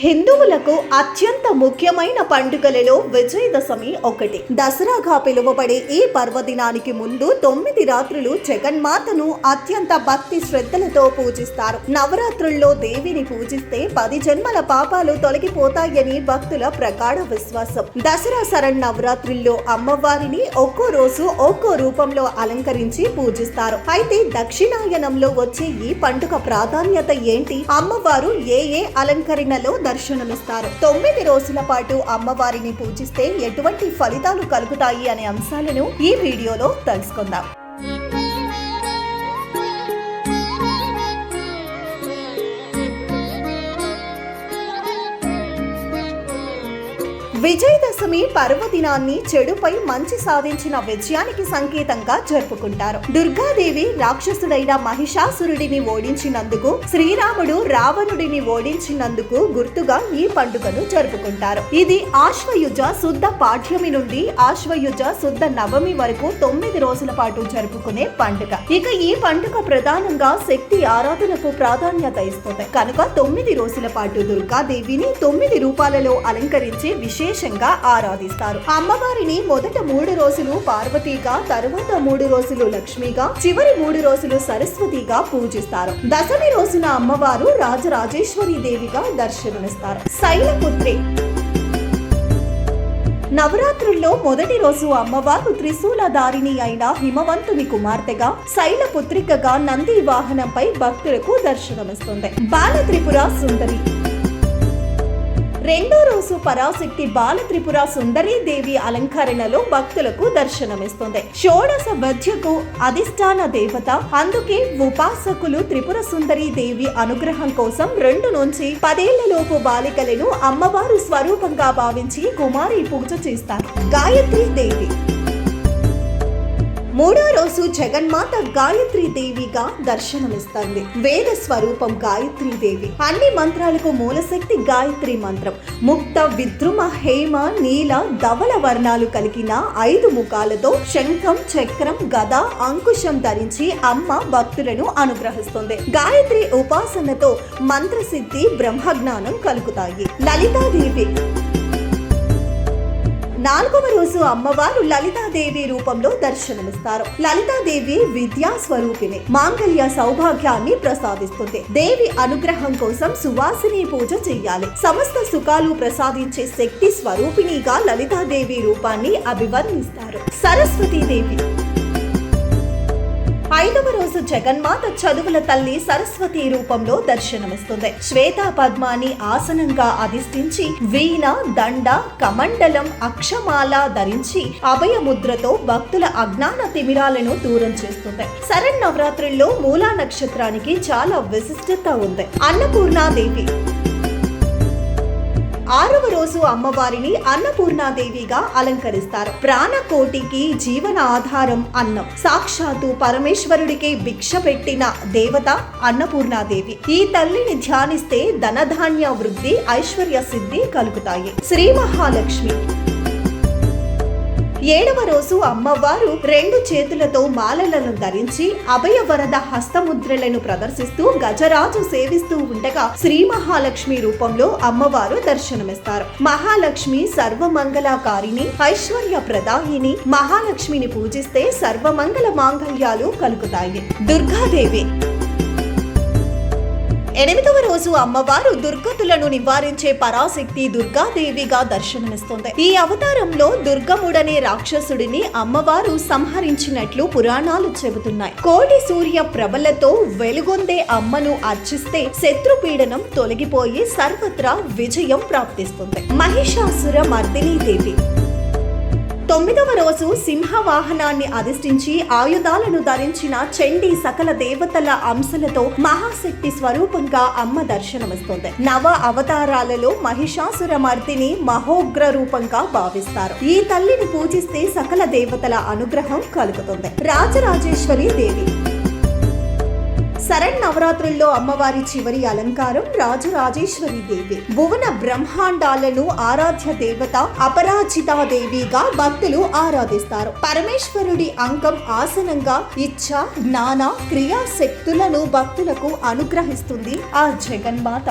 హిందువులకు అత్యంత ముఖ్యమైన పండుగలలో విజయదశమి ఒకటి. దసరాగా పిలువబడే ఈ పర్వదినానికి ముందు 9 రాత్రులు జగన్మాతను అత్యంత భక్తి శ్రద్ధలతో పూజిస్తారు. నవరాత్రుల్లో దేవిని పూజిస్తే 10 జన్మల పాపాలు తొలగిపోతాయని భక్తుల ప్రగాఢ విశ్వాసం. దసరా శరన్నవరాత్రుల్లో అమ్మవారిని ఒక్కో రోజు ఒక్కో రూపంలో అలంకరించి పూజిస్తారు. అయితే దక్షిణాయనంలో వచ్చే ఈ పండుగ ప్రాధాన్యత ఏంటి? అమ్మవారు ఏ అలంకరణలో దర్శనమిస్తారు? 9 రోజుల పాటు అమ్మవారిని పూజిస్తే ఎటువంటి ఫలితాలు కలుగుతాయి అనే అంశాలను ఈ వీడియోలో తెలుసుకుందాం. విజయదశమి పర్వదినాన్ని చెడుపై మంచి సాధించిన విజయానికి సంకేతంగా జరుపుకుంటారు. దుర్గాదేవి రాక్షసుడైన మహిషాసురుడిని ఓడించినందుకు, శ్రీరాముడు రావణుడిని ఓడించినందుకు గుర్తుగా ఈ పండుగను జరుపుకుంటారు. ఇది ఆశ్వయుజ శుద్ధ పాఠ్యమి నుండి ఆశ్వయుజ శుద్ధ నవమి వరకు 9 రోజుల పాటు జరుపుకునే పండుగ. ఇక ఈ పండుగ ప్రధానంగా శక్తి ఆరాధనకు ప్రాధాన్యత ఇస్తుంది కనుక 9 రోజుల పాటు దుర్గాదేవిని 9 రూపాలలో అలంకరించి విశేషంగా ఆరాధిస్తారు. అమ్మవారిని మొదట 3 రోజులు పార్వతీగా, తరువాత 3 రోజులు లక్ష్మిగా, చివరి 3 రోజులు సరస్వతిగా పూజిస్తారు. దశమి రోజున అమ్మవారు రాజరాజేశ్వరి దేవిగా దర్శనమిస్తారు. శైలపుత్రి. నవరాత్రుల్లో మొదటి రోజు అమ్మవారు త్రిశూలధారిణి అయిన హిమవంతుని కుమార్తెగా, శైలపుత్రికగా నంది వాహనంపై భక్తులకు దర్శనమిస్తుంది. బాలత్రిపుర సుందరి. రెండో రోజు పరాశక్తి బాలత్రిపుర సుందరీ దేవి అలంకరణలో భక్తులకు దర్శనమిస్తుంది. షోడశ విద్యకు అధిష్టాన దేవత, అందుకే ఉపాసకులు త్రిపుర సుందరీ దేవి అనుగ్రహం కోసం 2 నుంచి 10 ఏళ్లలోపు బాలికలను అమ్మవారు స్వరూపంగా భావించి కుమారి పూజ చేస్తారు. గాయత్రీ దేవి. మూడో రోజు జగన్మాత గాయత్రీ దేవిగా దర్శనమిస్తుంది. వేద స్వరూపం గాయత్రీ దేవి. అన్ని మంత్రాలకు మూలశక్తి గాయత్రి మంత్రం. ముక్త, విద్రుమ, హేమ, నీల, ధవల వర్ణాలు కలిగిన 5 ముఖాలతో శంఖం, చక్రం, గద, అంకుశం ధరించి అమ్మ భక్తులను అనుగ్రహిస్తుంది. గాయత్రి ఉపాసనతో మంత్రసిద్ధి, బ్రహ్మజ్ఞానం కలుగుతాయి. లలితాదేవి. 4వ రోజు అమ్మవారు లలితాదేవి రూపంలో దర్శనమిస్తారు. లలితాదేవి విద్యా స్వరూపిణి, మాంగళ్య సౌభాగ్యాన్ని ప్రసాదిస్తుంది. దేవి అనుగ్రహం కోసం సువాసిని పూజ చెయ్యాలి. సమస్త సుఖాలు ప్రసాదించే శక్తి స్వరూపిణిగా లలితాదేవి రూపాన్ని అభివర్ణిస్తారు. సరస్వతీదేవి. 5వ రోజు జగన్మాత చదువుల తల్లి సరస్వతి రూపంలో దర్శనమిస్తుంది. శ్వేత పద్మాని ఆసనంగా అధిష్ఠించి వీణ, దండ, కమండలం, అక్షమాల ధరించి అభయముద్రతో భక్తుల అజ్ఞాన తిమిరాలను దూరం చేస్తుంది. శరన్నవరాత్రుల్లో మూలా నక్షత్రానికి చాలా విశిష్టత ఉంది. అన్నపూర్ణాదేవి. 6వ రోజు అమ్మవారిని అన్నపూర్ణాదేవిగా అలంకరిస్తారు. ప్రాణకోటికి జీవన ఆధారం అన్నం. సాక్షాత్తు పరమేశ్వరుడికి భిక్ష పెట్టిన దేవత అన్నపూర్ణాదేవి. ఈ తల్లిని ధ్యానిస్తే ధనధాన్య వృద్ధి, ఐశ్వర్య సిద్ధి కలుగుతాయి. శ్రీ మహాలక్ష్మి. 7వ రోజు అమ్మవారు 2 చేతులతో మాలలను ధరించి అభయవరద హస్తముద్రలను ప్రదర్శిస్తూ గజరాజు సేవిస్తూ ఉండగా శ్రీ మహాలక్ష్మి రూపంలో అమ్మవారు దర్శనమిస్తారు. మహాలక్ష్మి సర్వమంగళకారిణి, ఐశ్వర్య ప్రదాయిని. మహాలక్ష్మిని పూజిస్తే సర్వమంగళ మాంగళ్యాలు కలుగుతాయి. దుర్గాదేవి. 8వ రోజు అమ్మవారు దుర్గతులను నివారించే పరాశక్తి దుర్గాదేవిగా దర్శనమిస్తుంది. ఈ అవతారంలో దుర్గముడనే రాక్షసుడిని అమ్మవారు సంహరించినట్లు పురాణాలు చెబుతున్నాయి. కోటి సూర్య ప్రభలతో వెలుగొందే అమ్మను అర్చిస్తే శత్రుపీడనం తొలగిపోయి సర్వత్రా విజయం ప్రాప్తిస్తుంది. మహిషాసుర మర్దినీ దేవి. 9వ రోజు సింహవాహనాన్ని అధిష్ఠించి ఆయుధాలను ధరించిన చండీ సకల దేవతల అంశలతో మహాశక్తి స్వరూపంగా అమ్మ దర్శనమిస్తుంది. నవ అవతారాలలో మహిషాసుర మర్దిని మహోగ్ర రూపంగా భావిస్తారు. ఈ తల్లిని పూజిస్తే సకల దేవతల అనుగ్రహం కలుగుతుంది. రాజరాజేశ్వరి దేవి. శరన్నవరాత్రుల్లో అమ్మవారి చివరి అలంకారం రాజరాజేశ్వరి దేవి. భువన బ్రహ్మాండాలను ఆరాధ్య దేవత అపరాజితా దేవిగా భక్తులు ఆరాధిస్తారు. పరమేశ్వరుడి అంకం ఆసనంగా ఇచ్ఛ, జ్ఞాన, క్రియా శక్తులను భక్తులకు అనుగ్రహిస్తుంది ఆ జగన్మాత.